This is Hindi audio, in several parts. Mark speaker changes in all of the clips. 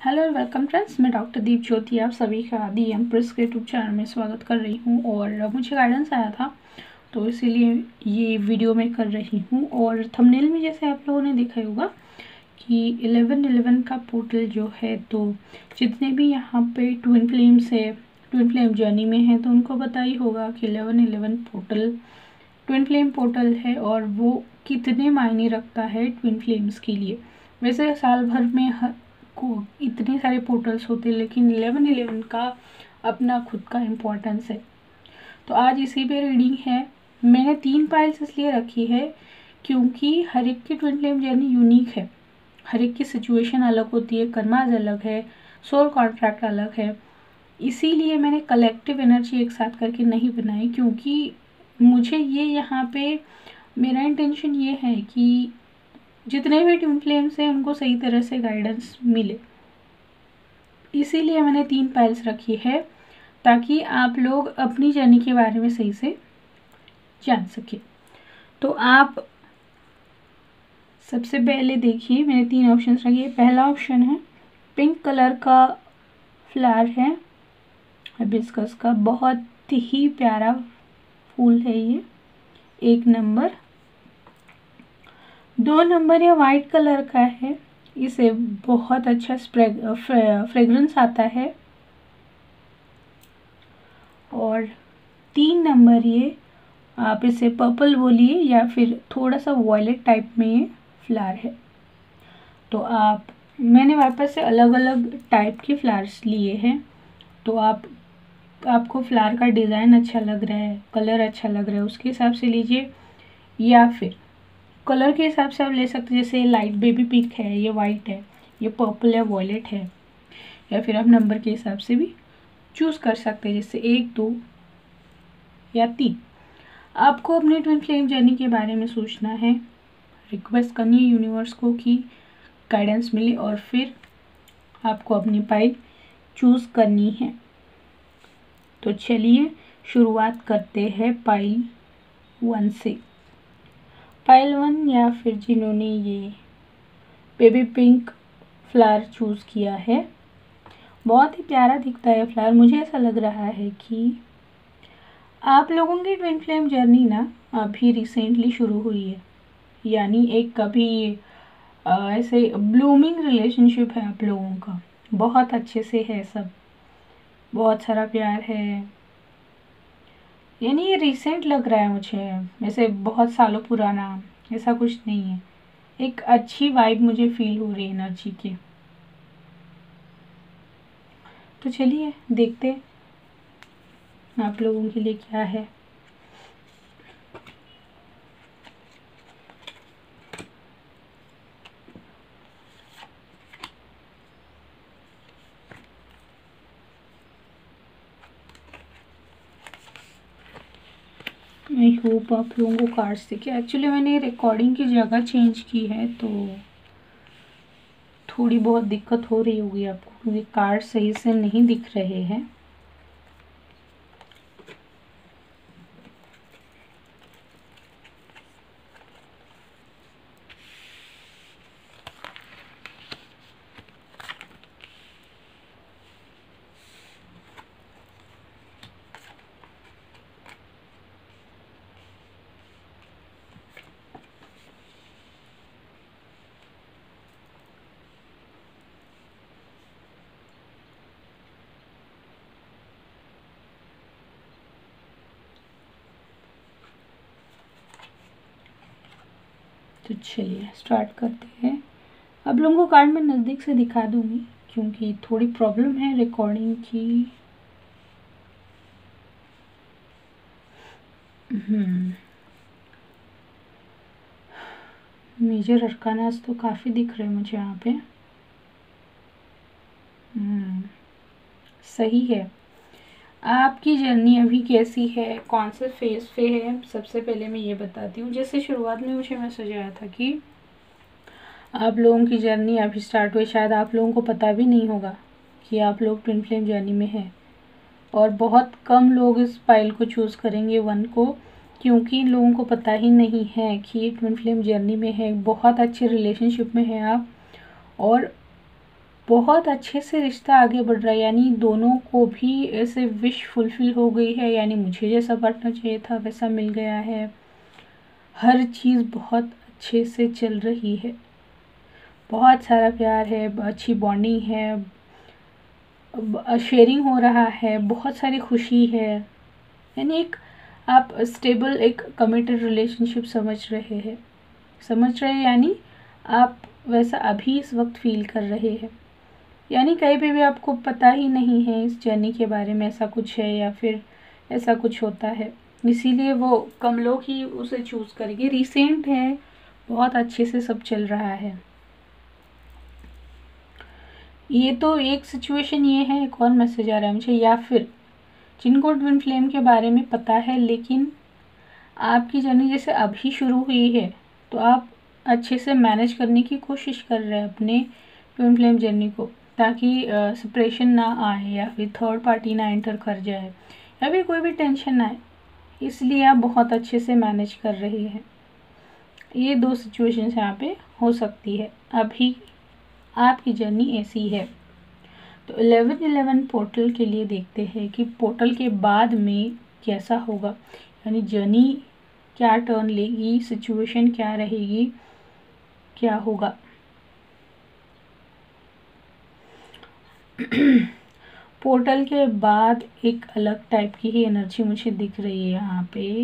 Speaker 1: हेलो और वेलकम फ्रेंड्स, मैं डॉक्टर दीप ज्योति आप सभी का दी एम्प्रेस के यूट्यूब चैनल में स्वागत कर रही हूँ। और मुझे गाइडेंस आया था तो इसीलिए ये वीडियो मैं कर रही हूँ। और थंबनेल में जैसे आप लोगों ने देखा होगा कि 11/11 का पोर्टल जो है, तो जितने भी यहाँ पे ट्विन फ्लेम जर्नी में है तो उनको पता ही होगा कि 11/11 पोर्टल ट्विन फ्लेम पोर्टल है और वो कितने मायने रखता है ट्विन फ्लेम्स के लिए। वैसे साल भर में को इतने सारे पोर्टल्स होते हैं, लेकिन 11/11 का अपना खुद का इम्पोर्टेंस है। तो आज इसी पे रीडिंग है। मैंने 3 पाइल्स इसलिए रखी है क्योंकि हर एक की ट्विन फ्लेम जर्नी यूनिक है। हर एक की सिचुएशन अलग होती है, कर्माज अलग है, सोल कॉन्ट्रैक्ट अलग है। इसीलिए मैंने कलेक्टिव एनर्जी एक साथ करके नहीं बनाई, क्योंकि मुझे ये यहाँ पे मेरा इंटेंशन ये है कि जितने भी ट्विन फ्लेम्स हैं उनको सही तरह से गाइडेंस मिले। इसीलिए मैंने 3 पाइल्स रखी है ताकि आप लोग अपनी जर्नी के बारे में सही से जान सके। तो आप सबसे पहले देखिए, मैंने 3 ऑप्शन रखे। पहला ऑप्शन है पिंक कलर का फ्लावर है हिबिस्कस का, बहुत ही प्यारा फूल है ये। 1 नंबर। 2 नंबर ये वाइट कलर का है, इसे बहुत अच्छा फ्रेग्रेंस आता है। और 3 नंबर ये आप इसे पर्पल बोलिए या फिर थोड़ा सा वॉयलेट टाइप में ये फ्लावर है। तो मैंने वापस से अलग अलग टाइप के फ्लावर्स लिए हैं। तो आपको फ्लावर का डिज़ाइन अच्छा लग रहा है, कलर अच्छा लग रहा है, उसके हिसाब से लीजिए। या फिर कलर के हिसाब से आप ले सकते हैं, जैसे लाइट बेबी पिंक है, ये वाइट है, ये पर्पल है, वॉयलेट है। या फिर आप नंबर के हिसाब से भी चूज़ कर सकते हैं, जैसे 1, 2 या 3। आपको अपने ट्विन फ्लेम जर्नी के बारे में सोचना है, रिक्वेस्ट करनी है यूनिवर्स को कि गाइडेंस मिले, और फिर आपको अपनी पाइल चूज़ करनी है। तो चलिए शुरुआत करते हैं पाइल 1 से। पाइल 1, या फिर जिन्होंने ये बेबी पिंक फ्लावर चूज़ किया है, बहुत ही प्यारा दिखता है फ्लावर। मुझे ऐसा लग रहा है कि आप लोगों की ट्विन फ्लेम जर्नी ना अभी रिसेंटली शुरू हुई है, यानी एक कभी ऐसे ब्लूमिंग रिलेशनशिप है आप लोगों का, बहुत अच्छे से है सब, बहुत सारा प्यार है। यानी ये रिसेंट लग रहा है मुझे, ऐसे बहुत सालों पुराना ऐसा कुछ नहीं है। एक अच्छी वाइब मुझे फील हो रही है एनर्जी की। तो चलिए देखते आप लोगों के लिए क्या है। आई होप आप लोगों को कार्ड्स दिखे। एक्चुअली मैंने रिकॉर्डिंग की जगह चेंज की है, तो थोड़ी बहुत दिक्कत हो रही होगी आपको, क्योंकि कार्ड सही से नहीं दिख रहे हैं। तो चलिए स्टार्ट करते हैं। आप लोगों को कार्ड में नज़दीक से दिखा दूंगी क्योंकि थोड़ी प्रॉब्लम है रिकॉर्डिंग की। मेजर अरकानास तो काफ़ी दिख रहे हैं मुझे यहाँ पे। सही है। आपकी जर्नी अभी कैसी है, कौन से फेज पे है, सबसे पहले मैं ये बताती हूँ। जैसे शुरुआत में मुझे मैसेज आया था कि आप लोगों की जर्नी अभी स्टार्ट हुई, शायद आप लोगों को पता भी नहीं होगा कि आप लोग ट्विन फ्लेम जर्नी में हैं। और बहुत कम लोग इस पाइल को चूज़ करेंगे 1 को, क्योंकि इन लोगों को पता ही नहीं है कि ये ट्विन फ्लेम जर्नी में है, बहुत अच्छे रिलेशनशिप में है आप। और बहुत अच्छे से रिश्ता आगे बढ़ रहा है, यानी दोनों को भी ऐसे विश फुलफिल हो गई है, यानी मुझे जैसा पार्टनर चाहिए था वैसा मिल गया है। हर चीज़ बहुत अच्छे से चल रही है, बहुत सारा प्यार है, अच्छी बॉन्डिंग है, शेयरिंग हो रहा है, बहुत सारी खुशी है। यानी एक आप स्टेबल एक कमिटेड रिलेशनशिप समझ रहे हैं, यानी आप वैसा अभी इस वक्त फील कर रहे हैं। यानी कहीं पे भी आपको पता ही नहीं है इस जर्नी के बारे में, ऐसा कुछ है या फिर ऐसा कुछ होता है, इसीलिए वो कम लोग ही उसे चूज़ करेंगे। रिसेंट है, बहुत अच्छे से सब चल रहा है। ये तो एक सिचुएशन ये है। एक और मैसेज आ रहा है मुझे, या फिर जिनको ट्विन फ्लेम के बारे में पता है लेकिन आपकी जर्नी जैसे अभी शुरू हुई है, तो आप अच्छे से मैनेज करने की कोशिश कर रहे हैं अपने ट्विन फ्लेम जर्नी को, ताकि सेपरेशन ना आए या फिर थर्ड पार्टी ना एंटर कर जाए या फिर कोई भी टेंशन ना आए, इसलिए आप बहुत अच्छे से मैनेज कर रहे हैं। ये दो सिचुएशंस यहाँ पे हो सकती है। अभी आपकी जर्नी ऐसी है। तो 11-11 पोर्टल के लिए देखते हैं कि पोर्टल के बाद में कैसा होगा, यानी जर्नी क्या टर्न लेगी, सिचुएशन क्या रहेगी, क्या होगा। पोर्टल के बाद एक अलग टाइप की ही एनर्जी मुझे दिख रही है यहाँ पे।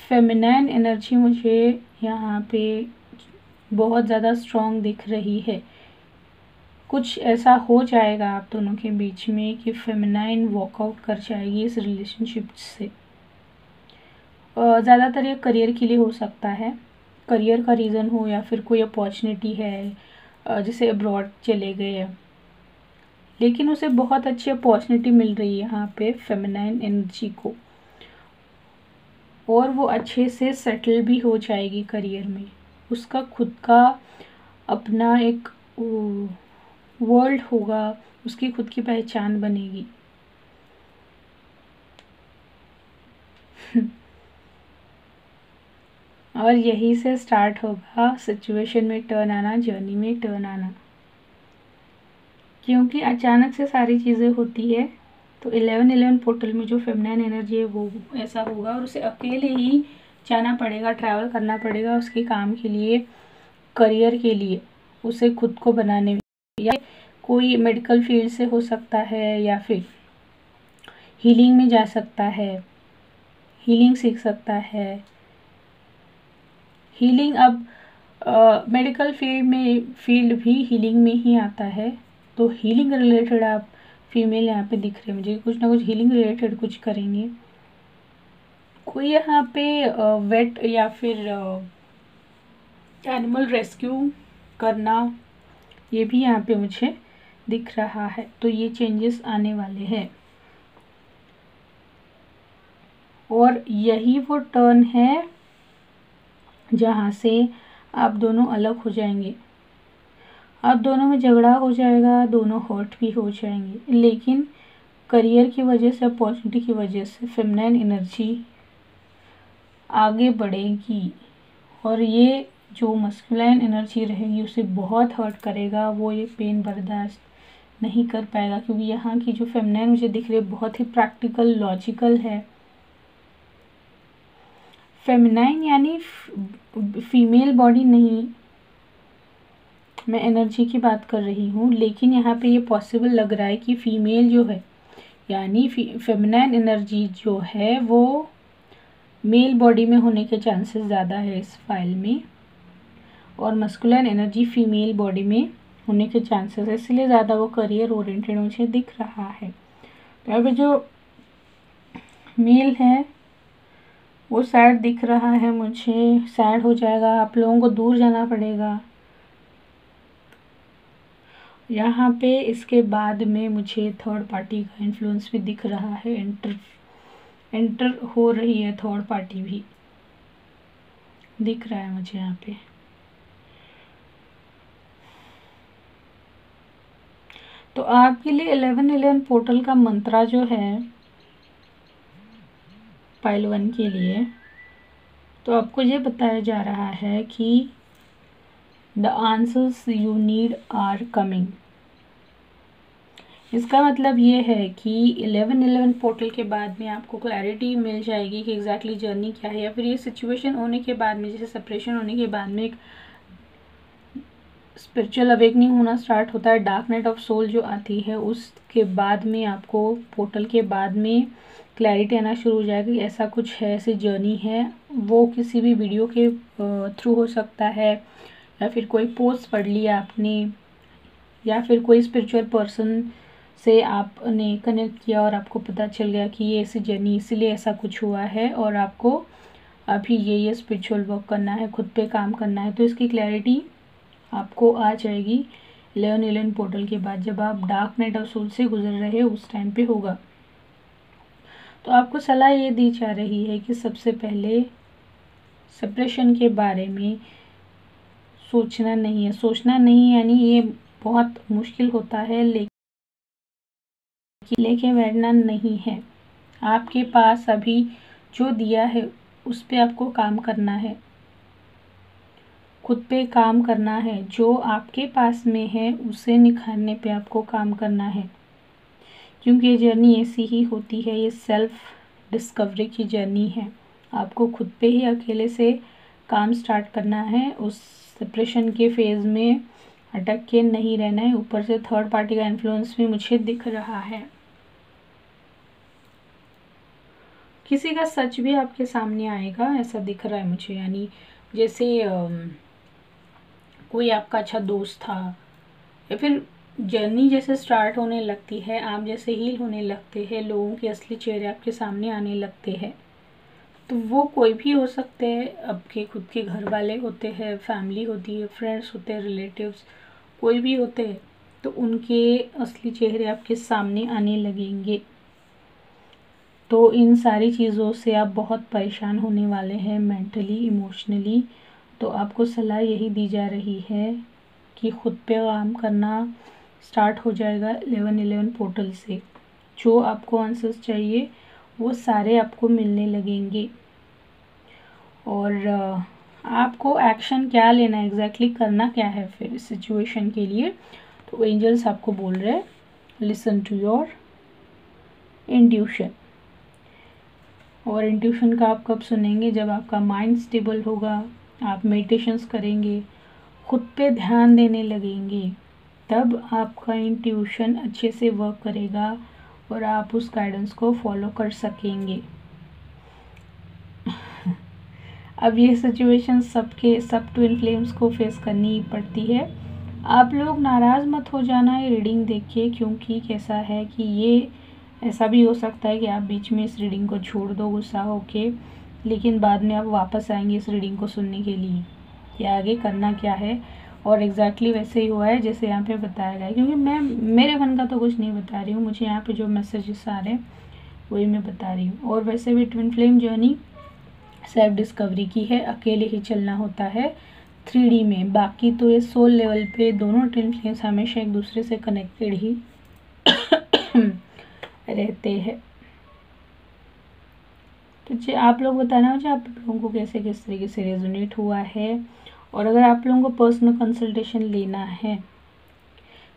Speaker 1: फेमिनाइन एनर्जी मुझे यहाँ पे बहुत ज़्यादा स्ट्रॉन्ग दिख रही है। कुछ ऐसा हो जाएगा आप दोनों के बीच में कि फेमिनाइन वॉकआउट कर जाएगी इस रिलेशनशिप से। ज़्यादातर ये करियर के लिए हो सकता है, करियर का रीज़न हो या फिर कोई अपॉर्चुनिटी है, जैसे अब्रॉड चले गए लेकिन उसे बहुत अच्छी अपॉर्चुनिटी मिल रही है यहाँ पे फेमिनाइन एनर्जी को, और वो अच्छे से सेटल भी हो जाएगी करियर में। उसका खुद का अपना एक वर्ल्ड होगा, उसकी खुद की पहचान बनेगी। और यही से स्टार्ट होगा सिचुएशन में टर्न आना, जर्नी में टर्न आना, क्योंकि अचानक से सारी चीज़ें होती है। तो 11-11 पोर्टल में जो फेमिनाइन एनर्जी है वो ऐसा होगा, और उसे अकेले ही जाना पड़ेगा, ट्रैवल करना पड़ेगा उसके काम के लिए, करियर के लिए, उसे खुद को बनाने में, या कोई मेडिकल फील्ड से हो सकता है या फिर हीलिंग में जा सकता है, हीलिंग सीख सकता है। हीलिंग अब मेडिकल फील्ड भी हीलिंग में ही आता है, तो हीलिंग रिलेटेड आप फीमेल यहाँ पे दिख रहे हैं मुझे, कुछ ना कुछ हीलिंग रिलेटेड कुछ करेंगे। कोई यहाँ पे वेट या फिर एनिमल रेस्क्यू करना, ये भी यहाँ पे मुझे दिख रहा है। तो ये चेंजेस आने वाले हैं, और यही वो टर्न है जहाँ से आप दोनों अलग हो जाएंगे। आप दोनों में झगड़ा हो जाएगा, दोनों हर्ट भी हो जाएंगे, लेकिन करियर की वजह से, अपॉर्चुनिटी की वजह से फेमिनाइन एनर्जी आगे बढ़ेगी, और ये जो मस्कुलाइन एनर्जी रहेगी उसे बहुत हर्ट करेगा। वो ये पेन बर्दाश्त नहीं कर पाएगा, क्योंकि यहाँ की जो फेमिनाइन मुझे दिख रही है बहुत ही प्रैक्टिकल, लॉजिकल है। फेमिनाइन यानी फीमेल बॉडी नहीं, मैं एनर्जी की बात कर रही हूँ, लेकिन यहाँ पे ये पॉसिबल लग रहा है कि फीमेल जो है, यानी फेमिनाइन एनर्जी जो है वो मेल बॉडी में होने के चांसेस ज़्यादा है इस फाइल में, और मस्कुलाइन एनर्जी फीमेल बॉडी में होने के चांसेस है, इसलिए ज़्यादा वो करियर ओरिएंटेड मुझे दिख रहा है। तो अब जो मेल है वो सैड दिख रहा है मुझे, सैड हो जाएगा, आप लोगों को दूर जाना पड़ेगा यहाँ पे। इसके बाद में मुझे थर्ड पार्टी का इन्फ्लुएंस भी दिख रहा है, एंटर हो रही है थर्ड पार्टी भी दिख रहा है मुझे यहाँ पे। तो आपके लिए 11-11 पोर्टल का मंत्रा जो है पाइल 1 के लिए, तो आपको ये बताया जा रहा है कि the answers you need are coming. इसका मतलब ये है कि 11/11 पोर्टल के बाद में आपको क्लैरिटी मिल जाएगी कि एग्जैक्टली जर्नी क्या है, या फिर ये सिचुएशन होने के बाद में, जैसे सेपरेशन होने के बाद में एक स्पिरिचुअल अवेकनिंग होना स्टार्ट होता है, डार्क नाइट ऑफ सोल जो आती है, उसके बाद में आपको पोर्टल के बाद में क्लैरिटी आना शुरू हो जाएगी। ऐसा कुछ है, ऐसी जर्नी है। वो किसी भी वीडियो के थ्रू हो सकता है, या फिर कोई पोस्ट पढ़ लिया आपने, या फिर कोई स्पिरिचुअल पर्सन से आपने कनेक्ट किया और आपको पता चल गया कि ये ऐसी जर्नी, इसीलिए ऐसा कुछ हुआ है और आपको अभी ये स्पिरिचुअल वर्क करना है, खुद पे काम करना है। तो इसकी क्लैरिटी आपको आ जाएगी 11/11 पोर्टल के बाद, जब आप डार्क नाइट ऑफ सोल से गुजर रहे हो उस टाइम पे होगा। तो आपको सलाह ये दी जा रही है कि सबसे पहले सेपरेशन के बारे में सोचना नहीं है। सोचना नहीं यानी ये बहुत मुश्किल होता है, लेके बैठना नहीं है। आपके पास अभी जो दिया है उस पे आपको काम करना है, खुद पे काम करना है। जो आपके पास में है उसे निखारने पे आपको काम करना है, क्योंकि ये जर्नी ऐसी ही होती है। ये सेल्फ डिस्कवरी की जर्नी है। आपको खुद पे ही अकेले से काम स्टार्ट करना है। उस सेपरेशन के फेज़ में अटक के नहीं रहना है। ऊपर से थर्ड पार्टी का इन्फ्लुएंस भी मुझे दिख रहा है। किसी का सच भी आपके सामने आएगा, ऐसा दिख रहा है मुझे। यानी जैसे कोई आपका अच्छा दोस्त था, या फिर जर्नी जैसे स्टार्ट होने लगती है, आप जैसे हील होने लगते हैं, लोगों के असली चेहरे आपके सामने आने लगते हैं। तो वो कोई भी हो सकते हैं, आपके खुद के घर वाले होते हैं, फैमिली होती है, फ्रेंड्स होते हैं, रिलेटिव्स, कोई भी होते हैं। तो उनके असली चेहरे आपके सामने आने लगेंगे। तो इन सारी चीज़ों से आप बहुत परेशान होने वाले हैं, मेंटली, इमोशनली। तो आपको सलाह यही दी जा रही है कि खुद पे काम करना स्टार्ट हो जाएगा 11/11 पोर्टल से। जो आपको आंसर्स चाहिए वो सारे आपको मिलने लगेंगे। और आपको एक्शन क्या लेना है, एग्जैक्टली करना क्या है फिर इस सिचुएशन के लिए। तो एंजल्स आपको बोल रहे हैं, लिसन टू योर इंट्यूशन। और इंट्यूशन का आप कब सुनेंगे? जब आपका माइंड स्टेबल होगा, आप मेडिटेशंस करेंगे, खुद पे ध्यान देने लगेंगे, तब आपका इंट्यूशन अच्छे से वर्क करेगा और आप उस गाइडेंस को फॉलो कर सकेंगे। अब ये सिचुएशन सब ट्विन फ्लेम्स को फेस करनी पड़ती है। आप लोग नाराज़ मत हो जाना ये रीडिंग देख के, क्योंकि कैसा है कि ये ऐसा भी हो सकता है कि आप बीच में इस रीडिंग को छोड़ दो गुस्सा होके, लेकिन बाद में आप वापस आएंगे इस रीडिंग को सुनने के लिए कि आगे करना क्या है। और एग्जैक्टली वैसे ही हुआ है जैसे यहाँ पे बताया गया है, क्योंकि मैं मेरे मन का तो कुछ नहीं बता रही हूँ, मुझे यहाँ पे जो मैसेजेस आ रहे हैं वही मैं बता रही हूँ। और वैसे भी twin flame journey self discovery की है, अकेले ही चलना होता है 3D में। बाकी तो ये सोल लेवल पे दोनों ट्विन फ्लेम्स हमेशा एक दूसरे से कनेक्टेड ही रहते हैं। तो आप लोग बताना मुझे आप लोगों को कैसे किस तरीके से रेजोनेट हुआ है। और अगर आप लोगों को पर्सनल कंसल्टेशन लेना है,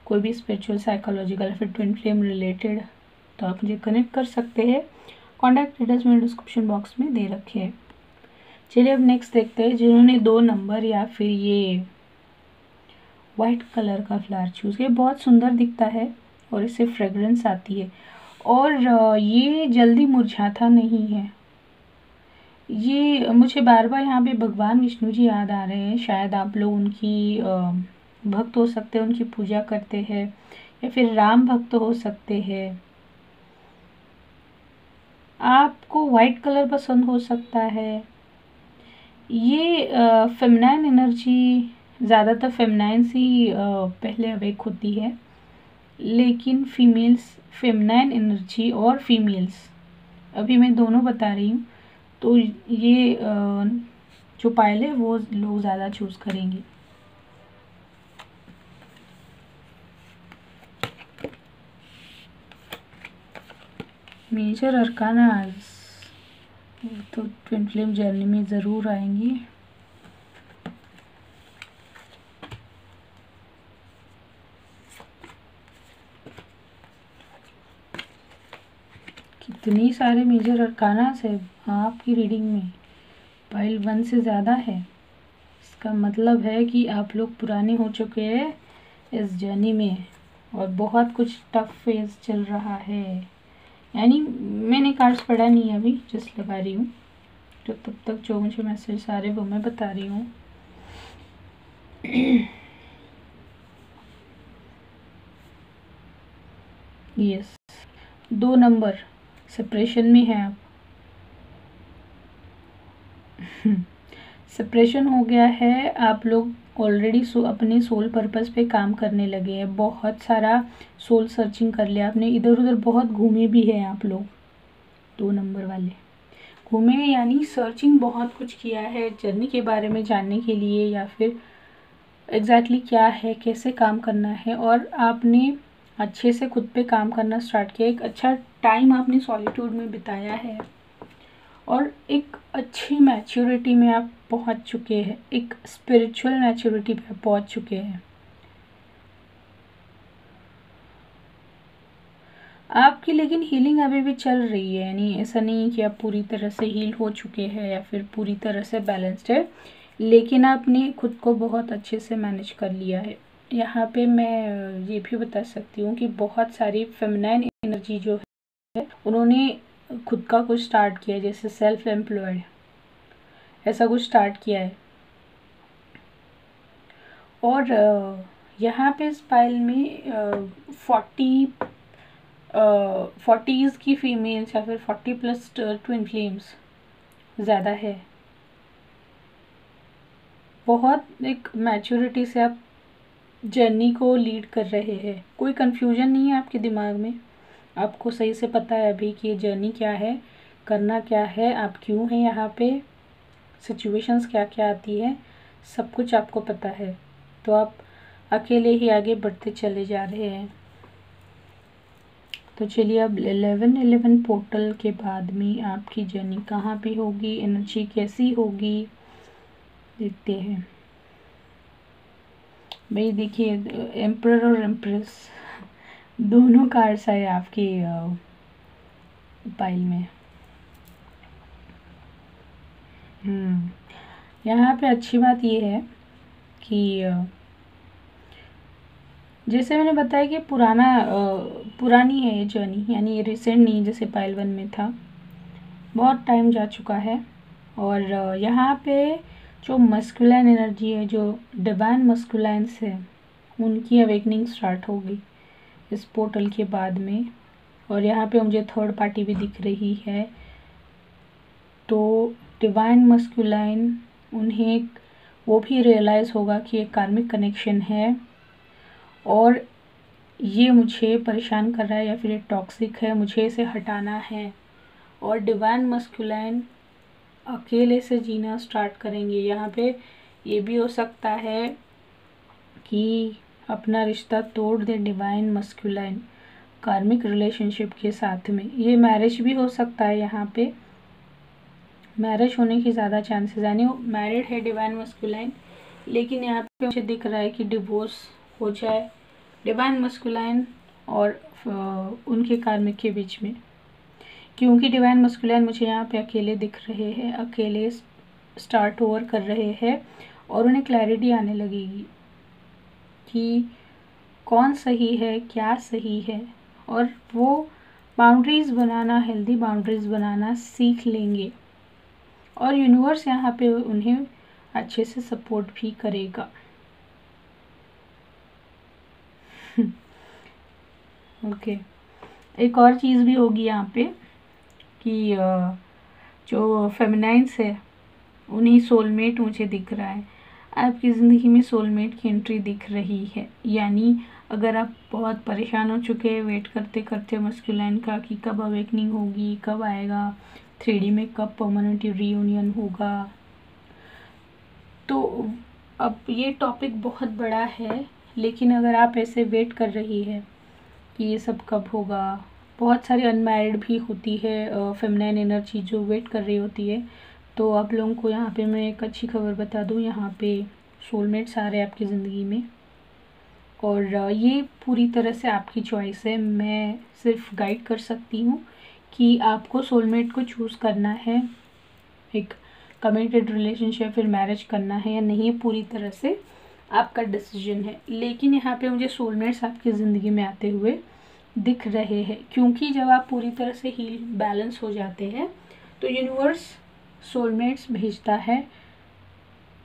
Speaker 1: कोई भी स्पिरिचुअल, साइकोलॉजिकल, फिर ट्विन फ्लेम रिलेटेड, तो आप मुझे कनेक्ट कर सकते हैं। कॉन्टैक्ट डिटेल्स मैंने डिस्क्रिप्शन बॉक्स में दे रखे हैं। चलिए अब नेक्स्ट देखते हैं जिन्होंने 2 नंबर या फिर ये वाइट कलर का फ्लावर चूज़ किया। बहुत सुंदर दिखता है और इससे फ्रेगरेंस आती है, और ये जल्दी मुरझाता नहीं है। ये मुझे बार बार यहाँ पे भगवान विष्णु जी याद आ रहे हैं। शायद आप लोग उनकी भक्त हो सकते हैं, उनकी पूजा करते हैं, या फिर राम भक्त हो सकते हैं। आपको वाइट कलर पसंद हो सकता है। ये फेमिनाइन एनर्जी, ज़्यादातर फेमिनाइन सी पहले अवेक होती है, लेकिन फीमेल्स, फेमिनाइन एनर्जी और फीमेल्स, अभी मैं दोनों बता रही हूँ। तो ये जो पायल है वो लोग ज़्यादा चूज़ करेंगे। मेजर अरकानाज तो ट्विन फ्लेम जर्नी में ज़रूर आएंगी। कितनी सारे मेजर अरकानास है आपकी रीडिंग में, पाइल 1 से ज़्यादा है। इसका मतलब है कि आप लोग पुराने हो चुके हैं इस जर्नी में और बहुत कुछ टफ फेज चल रहा है। यानी मैंने कार्ड्स पढ़ा नहीं है अभी, जस्ट लगा रही हूँ, तो तब तक जो मुझे मैसेज आ रहे वो मैं बता रही हूँ। यस, 2 नंबर सेपरेशन में है आप। सेपरेशन हो गया है, आप लोग ऑलरेडी अपने सोल पर्पस पे काम करने लगे हैं। बहुत सारा सोल सर्चिंग कर लिया आपने, इधर उधर बहुत घूमे भी हैं आप लोग। 2 नंबर वाले घूमे यानी सर्चिंग बहुत कुछ किया है जर्नी के बारे में जानने के लिए, या फिर एग्जैक्टली क्या है, कैसे काम करना है, और आपने अच्छे से खुद पे काम करना स्टार्ट किया। एक अच्छा टाइम आपने सॉलिट्यूड में बिताया है और एक अच्छी मैच्योरिटी में आप पहुंच चुके हैं, एक स्पिरिचुअल मैच्योरिटी पे पहुंच चुके हैं। आपकी लेकिन हीलिंग अभी भी चल रही है, यानी ऐसा नहीं है कि आप पूरी तरह से हील हो चुके हैं या फिर पूरी तरह से बैलेंस्ड है, लेकिन आपने खुद को बहुत अच्छे से मैनेज कर लिया है। यहाँ पे मैं ये भी बता सकती हूँ कि बहुत सारी फेमिनाइन एनर्जी जो है उन्होंने खुद का कुछ स्टार्ट किया है, जैसे सेल्फ एम्प्लॉयड, ऐसा कुछ स्टार्ट किया है। और यहाँ पे इस पाइल में 40s की फीमेल्स या फिर 40+ ट्विन फ्लेम्स ज़्यादा है। बहुत एक मैच्योरिटी से आप जर्नी को लीड कर रहे हैं, कोई कंफ्यूजन नहीं है आपके दिमाग में। आपको सही से पता है अभी कि ये जर्नी क्या है, करना क्या है, आप क्यों हैं यहाँ पे, सिचुएशंस क्या क्या आती है, सब कुछ आपको पता है। तो आप अकेले ही आगे बढ़ते चले जा रहे हैं। तो चलिए अब 11/11 पोर्टल के बाद में आपकी जर्नी कहाँ पे होगी, एनर्जी कैसी होगी, देखते हैं। भाई देखिए, एम्परर और एम्प्रेस दोनों कार्ड्स आए आपकी पाइल में। यहाँ पे अच्छी बात ये है कि जैसे मैंने बताया कि पुरानी है ये जर्नी, यानी ये रिसेंट नहीं जैसे पाइल 1 में था, बहुत टाइम जा चुका है। और यहाँ पे जो मस्कुलाइन एनर्जी है, जो डिवाइन मस्कुलाइंस है, उनकी अवेकनिंग स्टार्ट होगी इस पोर्टल के बाद में। और यहाँ पे मुझे थर्ड पार्टी भी दिख रही है। तो डिवाइन मस्कुलाइन, उन्हें वो भी रियलाइज़ होगा कि एक कार्मिक कनेक्शन है और ये मुझे परेशान कर रहा है या फिर ये टॉक्सिक है, मुझे इसे हटाना है। और डिवाइन मस्कुलाइन अकेले से जीना स्टार्ट करेंगे। यहाँ पे ये भी हो सकता है कि अपना रिश्ता तोड़ दे डिवाइन मस्कुलाइन कार्मिक रिलेशनशिप के साथ में। ये मैरिज भी हो सकता है, यहाँ पे मैरिज होने की ज़्यादा चांसेस, यानी वो मैरिड है डिवाइन मस्कुलाइन, लेकिन यहाँ पे मुझे दिख रहा है कि डिवोर्स हो जाए डिवाइन मस्कुलाइन और उनके कार्मिक के बीच में। क्योंकि डिवाइन मस्कुलाइन मुझे यहाँ पे अकेले दिख रहे हैं, अकेले स्टार्ट ओवर कर रहे हैं और उन्हें क्लैरिटी आने लगेगी कि कौन सही है, क्या सही है, और वो बाउंड्रीज़ बनाना, हेल्दी बाउंड्रीज़ बनाना सीख लेंगे। और यूनिवर्स यहाँ पे उन्हें अच्छे से सपोर्ट भी करेगा। ओके, एक और चीज़ भी होगी यहाँ पे कि जो फेमिनाइंस है उन्हीं सोलमेट मुझे दिख रहा है। आपकी ज़िंदगी में सोलमेट की एंट्री दिख रही है, यानी अगर आप बहुत परेशान हो चुके हैं वेट करते करते मस्कुलाइन का कि कब अवेकनिंग होगी, कब आएगा 3D में, कब परमानेंट रीयूनियन होगा, तो अब ये टॉपिक बहुत बड़ा है। लेकिन अगर आप ऐसे वेट कर रही है कि ये सब कब होगा, बहुत सारी अनमैरिड भी होती है फेमिनाइन एनर्जी जो वेट कर रही होती है, तो आप लोगों को यहाँ पे मैं एक अच्छी खबर बता दूँ, यहाँ पे सोलमेट्स आ रहे हैं आपकी ज़िंदगी में। और ये पूरी तरह से आपकी चॉइस है, मैं सिर्फ गाइड कर सकती हूँ कि आपको सोलमेट को चूज़ करना है, एक कमिटेड रिलेशनशिप फिर मैरिज करना है या नहीं, पूरी तरह से आपका डिसीजन है। लेकिन यहाँ पे मुझे सोलमेट्स आपकी ज़िंदगी में आते हुए दिख रहे हैं, क्योंकि जब आप पूरी तरह से हील बैलेंस हो जाते हैं तो यूनिवर्स सोलमेट्स भेजता है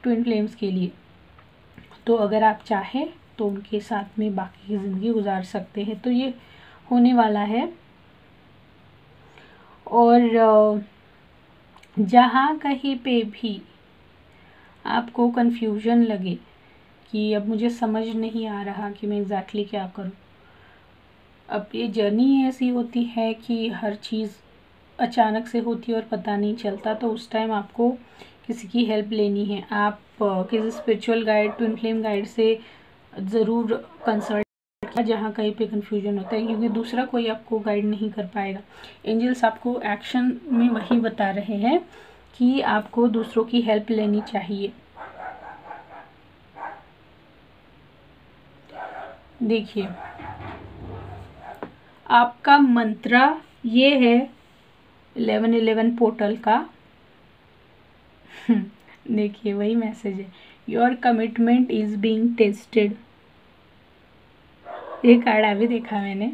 Speaker 1: ट्विन फ्लेम्स के लिए। तो अगर आप चाहें तो उनके साथ में बाकी की ज़िंदगी गुजार सकते हैं। तो ये होने वाला है। और जहाँ कहीं पे भी आपको कन्फ्यूजन लगे कि अब मुझे समझ नहीं आ रहा कि मैं एग्जैक्टली क्या करूँ, अब ये जर्नी ऐसी होती है कि हर चीज़ अचानक से होती है और पता नहीं चलता, तो उस टाइम आपको किसी की हेल्प लेनी है। आप किसी spiritual guide, twin flame guide से ज़रूर कंसल्ट जहाँ कहीं पे कंफ्यूजन होता है, क्योंकि दूसरा कोई आपको गाइड नहीं कर पाएगा। एंजल्स आपको एक्शन में वही बता रहे हैं कि आपको दूसरों की हेल्प लेनी चाहिए। देखिए, आपका मंत्रा ये है 1111 पोर्टल का। देखिए वही मैसेज है, your commitment is being tested. ये कार्ड अभी देखा मैंने।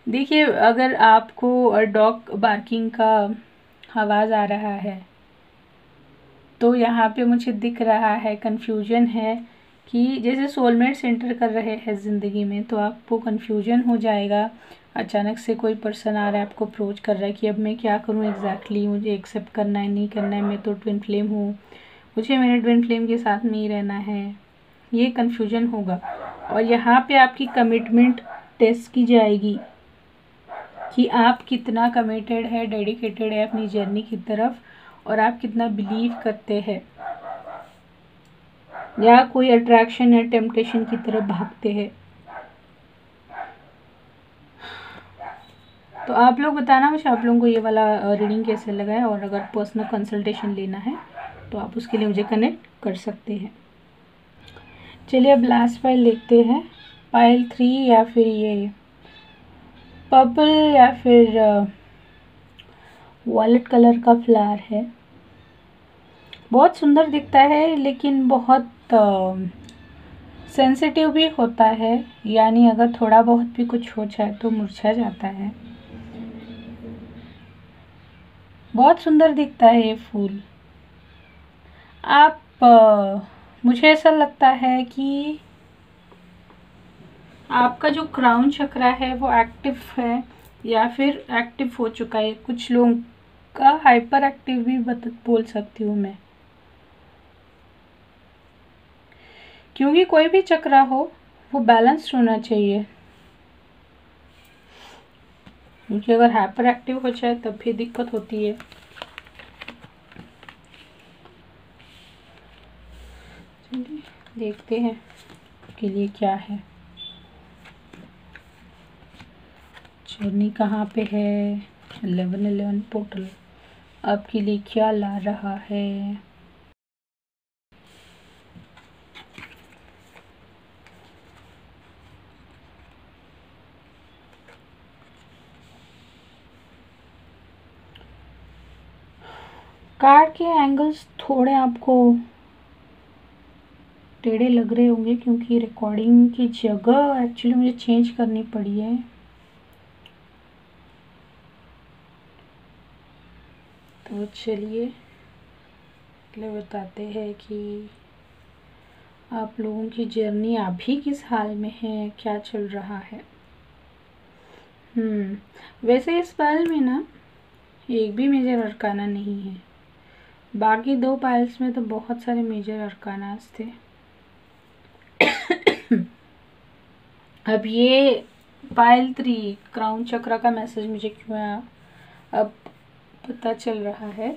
Speaker 1: देखिए, अगर आपको डॉग बार्किंग का आवाज़ आ रहा है तो यहाँ पे मुझे दिख रहा है कन्फ्यूजन है कि जैसे सोलमेट सेंटर कर रहे हैं ज़िंदगी में, तो आपको कन्फ्यूजन हो जाएगा। अचानक से कोई पर्सन आ रहा है, आपको अप्रोच कर रहा है कि अब मैं क्या करूँ एग्जैक्टली, मुझे एक्सेप्ट करना है नहीं करना है, मैं तो ट्विन फ्लेम हूँ, मुझे मेरे ट्विन फ्लेम के साथ में ही रहना है। ये कन्फ्यूजन होगा और यहाँ पे आपकी कमिटमेंट टेस्ट की जाएगी कि आप कितना कमिटेड है, डेडिकेटेड है अपनी जर्नी की तरफ, और आप कितना बिलीव करते हैं या कोई अट्रैक्शन या टेम्पटेशन की तरफ भागते हैं। तो आप लोग बताना मुझे, आप लोगों को ये वाला रीडिंग कैसे लगा है, और अगर पर्सनल कंसल्टेशन लेना है तो आप उसके लिए मुझे कनेक्ट कर सकते हैं। चलिए अब लास्ट पाइल देखते हैं, पाइल 3 या फिर ये पर्पल या फिर वॉयलेट कलर का फ्लावर है। बहुत सुंदर दिखता है लेकिन बहुत सेंसिटिव भी होता है, यानी अगर थोड़ा बहुत भी कुछ हो जाए तो मुरझा जाता है। बहुत सुंदर दिखता है ये फूल। आप मुझे ऐसा लगता है कि आपका जो क्राउन चक्रा है वो एक्टिव है या फिर एक्टिव हो चुका है। कुछ लोगों का हाइपर एक्टिव भी बोल सकती हूँ मैं, क्योंकि कोई भी चक्रा हो वो बैलेंस्ड होना चाहिए, क्योंकि अगर हाइपर एक्टिव हो जाए तब भी दिक्कत होती है। चलिए देखते हैं के लिए क्या है, जर्नी कहाँ पे है। 1111 पोर्टल आपके लिए क्या ला रहा है। कार्ड के एंगल्स थोड़े आपको टेढ़े लग रहे होंगे, क्योंकि रिकॉर्डिंग की जगह एक्चुअली मुझे चेंज करनी पड़ी है। तो चलिए बताते हैं कि आप लोगों की जर्नी अभी किस हाल में है, क्या चल रहा है। वैसे इस पाइल में ना एक भी मेजर अरकाना नहीं है, बाकी 2 पाइल्स में तो बहुत सारे मेजर अरकानास थे। अब ये पाइल 3 क्राउन चक्र का मैसेज मुझे क्यों आया अब पता चल रहा है।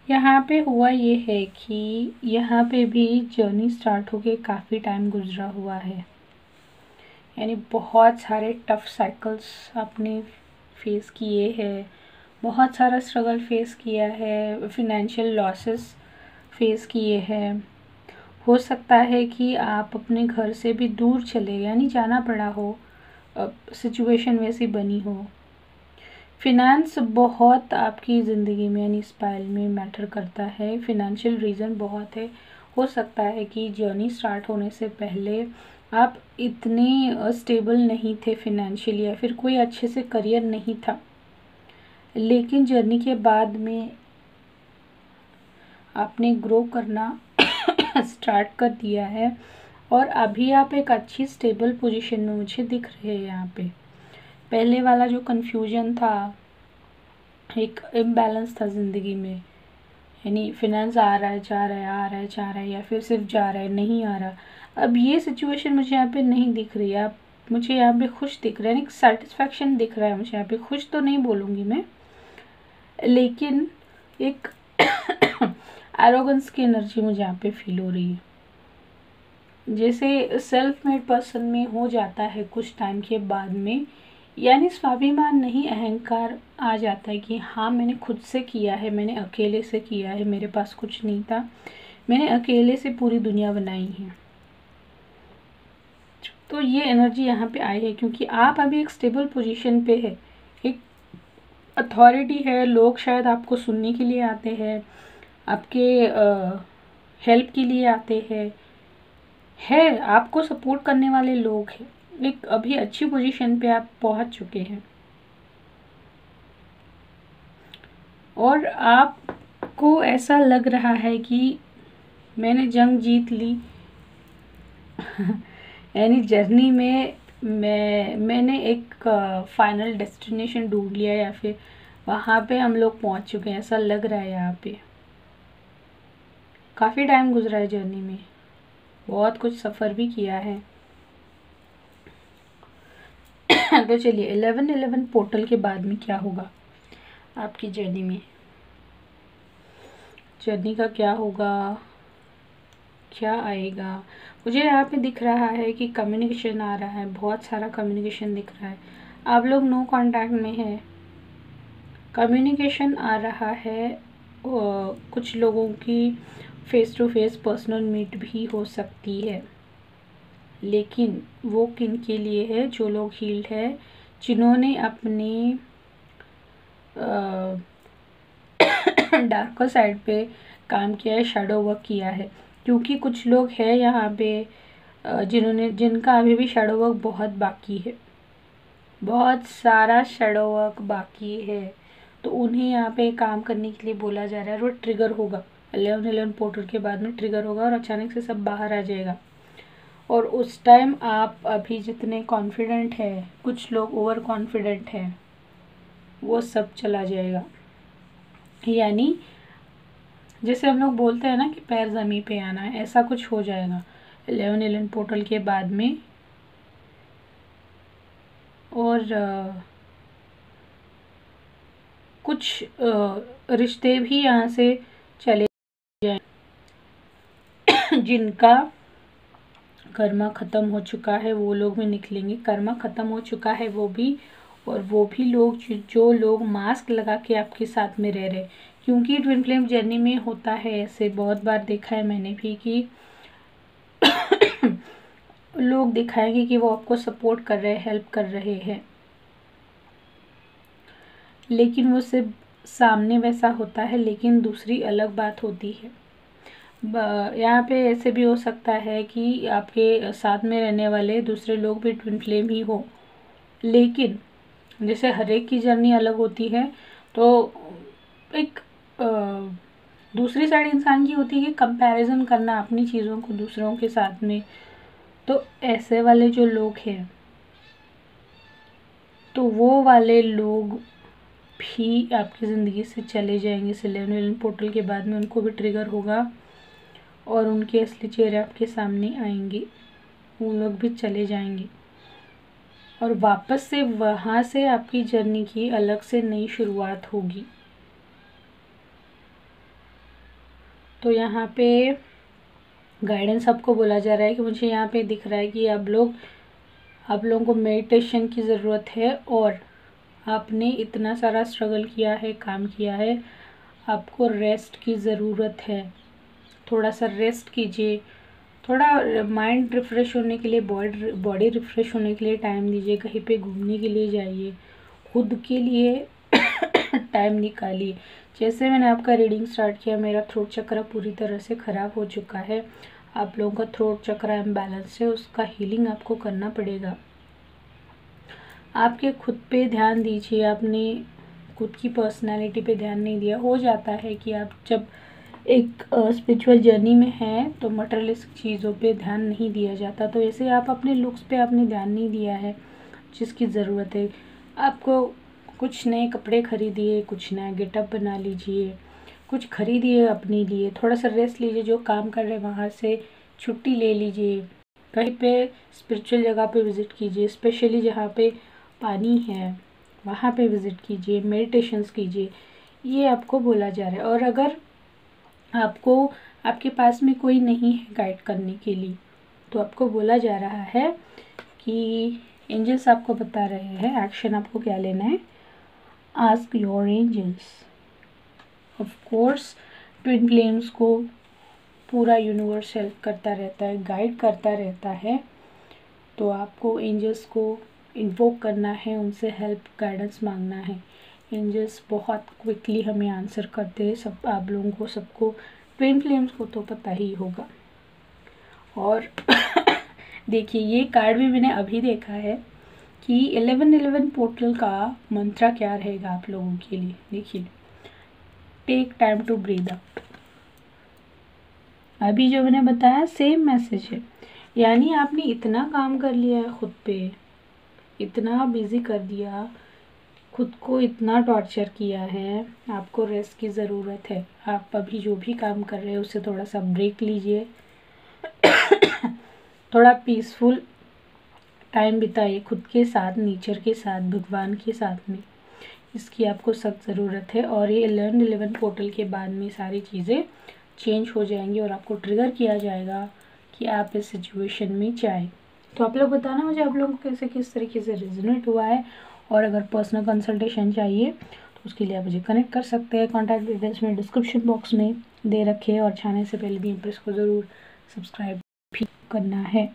Speaker 1: यहाँ पे हुआ ये है कि यहाँ पे भी जर्नी स्टार्ट होके काफ़ी टाइम गुजरा हुआ है, यानी बहुत सारे टफ साइकिल्स आपने फेस किए हैं, बहुत सारा स्ट्रगल फेस किया है, फिनेंशियल लॉसेस फेस किए हैं। हो सकता है कि आप अपने घर से भी दूर चले, यानी जाना पड़ा हो सिचुएशन वैसी बनी हो। फिनेंस बहुत आपकी ज़िंदगी में यानी स्पाइल में मैटर करता है। फिनेंशियल रीज़न बहुत है। हो सकता है कि जर्नी स्टार्ट होने से पहले आप इतने स्टेबल नहीं थे फिनेंशियली, या फिर कोई अच्छे से करियर नहीं था, लेकिन जर्नी के बाद में आपने ग्रो करना स्टार्ट कर दिया है और अभी आप एक अच्छी स्टेबल पोजीशन में मुझे दिख रहे हैं। यहाँ पे पहले वाला जो कन्फ्यूजन था, एक इम्बैलेंस था ज़िंदगी में, यानी फिनेंस आ रहा है जा रहा है, आ रहा है जा रहा है, या फिर सिर्फ जा रहा है नहीं आ रहा। अब ये सिचुएशन मुझे यहाँ पे नहीं दिख रही है। आप मुझे यहाँ पे खुश दिख रहा है, एक सेटिस्फैक्शन दिख रहा है मुझे यहाँ पे। खुश तो नहीं बोलूँगी मैं, लेकिन एक एरोगेंस की एनर्जी मुझे यहाँ पे फील हो रही है, जैसे सेल्फ मेड पर्सन में हो जाता है कुछ टाइम के बाद में, यानी स्वाभिमान नहीं अहंकार आ जाता है कि हाँ मैंने खुद से किया है, मैंने अकेले से किया है, मेरे पास कुछ नहीं था, मैंने अकेले से पूरी दुनिया बनाई है। तो ये एनर्जी यहाँ पे आई है क्योंकि आप अभी एक स्टेबल पोजीशन पे है, एक अथॉरिटी है, लोग शायद आपको सुनने के लिए आते हैं, आपके हेल्प के लिए आते हैं, आपको सपोर्ट करने वाले लोग हैं। एक अभी अच्छी पोजीशन पे आप पहुंच चुके हैं और आपको ऐसा लग रहा है कि मैंने जंग जीत ली यानी जर्नी में मैंने एक फाइनल डेस्टिनेशन ढूंढ लिया, या फिर वहाँ पे हम लोग पहुँच चुके हैं, ऐसा लग रहा है। यहाँ पे काफ़ी टाइम गुजरा है जर्नी में, बहुत कुछ सफ़र भी किया है। तो चलिए 11/11 पोर्टल के बाद में क्या होगा आपकी जर्नी में, जर्नी का क्या होगा, क्या आएगा। मुझे यहाँ पे दिख रहा है कि कम्युनिकेशन आ रहा है, बहुत सारा कम्युनिकेशन दिख रहा है। आप लोग नो कांटेक्ट में हैं, कम्युनिकेशन आ रहा है। कुछ लोगों की face to face personal meet भी हो सकती है, लेकिन वो किन के लिए है, जो लोग हील्ड है, जिन्होंने अपने डार्कर साइड पे काम किया है, शैडो वर्क किया है। क्योंकि कुछ लोग हैं यहाँ पे जिनका अभी भी शैडो वर्क बहुत बाकी है, बहुत सारा शैडो वर्क बाकी है, तो उन्हें यहाँ पे काम करने के लिए बोला जा रहा है। और वो ट्रिगर होगा 11/11 पोर्टल के बाद में, ट्रिगर होगा और अचानक से सब बाहर आ जाएगा। और उस टाइम आप अभी जितने कॉन्फिडेंट हैं, कुछ लोग ओवर कॉन्फिडेंट हैं, वो सब चला जाएगा। यानी जैसे हम लोग बोलते हैं ना कि पैर ज़मीन पे आना है, ऐसा कुछ हो जाएगा 11/11 पोर्टल के बाद में। और कुछ रिश्ते भी यहाँ से चले जाएं जिनका कर्मा ख़त्म हो चुका है, वो लोग भी निकलेंगे। कर्मा ख़त्म हो चुका है वो भी, और वो भी लोग जो लोग मास्क लगा के आपके साथ में रह रहे, क्योंकि ट्विन फ्लेम जर्नी में होता है ऐसे, बहुत बार देखा है मैंने भी कि लोग दिखाएंगे कि वो आपको सपोर्ट कर रहे हैं, हेल्प कर रहे हैं, लेकिन वो सिर्फ सामने वैसा होता है, लेकिन दूसरी अलग बात होती है। यहाँ पे ऐसे भी हो सकता है कि आपके साथ में रहने वाले दूसरे लोग भी ट्विन फ्लेम ही हो, लेकिन जैसे हर एक की जर्नी अलग होती है, तो एक दूसरी साइड इंसान की होती है कि कंपैरिजन करना अपनी चीज़ों को दूसरों के साथ में। तो ऐसे वाले जो लोग हैं, तो वो वाले लोग भी आपकी ज़िंदगी से चले जाएंगे। 11/11 पोर्टल के बाद में उनको भी ट्रिगर होगा और उनके असली चेहरे आपके सामने आएंगे, वो लोग भी चले जाएंगे और वापस से वहाँ से आपकी जर्नी की अलग से नई शुरुआत होगी। तो यहाँ पे गाइडेंस आपको बोला जा रहा है कि मुझे यहाँ पे दिख रहा है कि आप लोगों को मेडिटेशन की ज़रूरत है, और आपने इतना सारा स्ट्रगल किया है, काम किया है, आपको रेस्ट की ज़रूरत है। थोड़ा सा रेस्ट कीजिए, थोड़ा माइंड रिफ़्रेश होने के लिए, बॉडी रिफ़्रेश होने के लिए टाइम दीजिए। कहीं पे घूमने के लिए जाइए, खुद के लिए टाइम निकालिए। जैसे मैंने आपका रीडिंग स्टार्ट किया, मेरा थ्रोट चक्र पूरी तरह से ख़राब हो चुका है। आप लोगों का थ्रोट चक्र इम्बैलेंस है, उसका हीलिंग आपको करना पड़ेगा। आपके खुद पे ध्यान दीजिए, आपने खुद की पर्सनैलिटी पे ध्यान नहीं दिया। हो जाता है कि आप जब एक स्पिरिचुअल जर्नी में हैं तो मटेरियलिस्टिक चीज़ों पे ध्यान नहीं दिया जाता। तो ऐसे आप अपने लुक्स पे आपने ध्यान नहीं दिया है जिसकी ज़रूरत है। आपको कुछ नए कपड़े खरीदिए, कुछ नया गेटअप बना लीजिए, कुछ खरीदिए अपने लिए, थोड़ा सा रेस्ट लीजिए। जो काम कर रहे हैं वहाँ से छुट्टी ले लीजिए। कहीं पे स्पिरिचुअल जगह पे विज़िट कीजिए, स्पेशली जहाँ पे पानी है वहाँ पे विज़िट कीजिए, मेडिटेशंस कीजिए, ये आपको बोला जा रहा है। और अगर आपको आपके पास में कोई नहीं है गाइड करने के लिए, तो आपको बोला जा रहा है कि एंजल्स आपको बता रहे हैं एक्शन आपको क्या लेना है। Ask your angels. Of course twin flames को पूरा यूनिवर्स हेल्प करता रहता है, गाइड करता रहता है। तो आपको एंजल्स को इन्वोक करना है, उनसे हेल्प गाइडेंस मांगना है। एंजल्स बहुत क्विकली हमें आंसर करते हैं। सब आप लोगों को, सबको, ट्विन फ्लेम्स को तो पता ही होगा। और देखिए, ये कार्ड भी मैंने अभी देखा है कि 1111 पोर्टल का मंत्र क्या रहेगा आप लोगों के लिए। देखिए, take time to breathe out. अभी जो मैंने बताया सेम मैसेज है, यानी आपने इतना काम कर लिया है खुद पे, इतना बिजी कर दिया, खुद को इतना टॉर्चर किया है, आपको रेस्ट की ज़रूरत है। आप अभी जो भी काम कर रहे हैं उससे थोड़ा सा ब्रेक लीजिए, थोड़ा पीसफुल टाइम बिताइए खुद के साथ, नेचर के साथ, भगवान के साथ में। इसकी आपको सख्त ज़रूरत है। और ये 1111 पोर्टल के बाद में सारी चीज़ें चेंज हो जाएंगी और आपको ट्रिगर किया जाएगा कि आप इस सिचुएशन में जाए। तो आप लोग बताना मुझे, आप लोगों को कैसे, किस तरीके से रेजोनेट हुआ है। और अगर पर्सनल कंसल्टेशन चाहिए तो उसके लिए आप मुझे कनेक्ट कर सकते हैं। कॉन्टैक्ट डिटेल्स में डिस्क्रिप्शन बॉक्स में दे रखे हैं। और छाने से पहले भी इम्प्रेस को ज़रूर सब्सक्राइब भी करना है।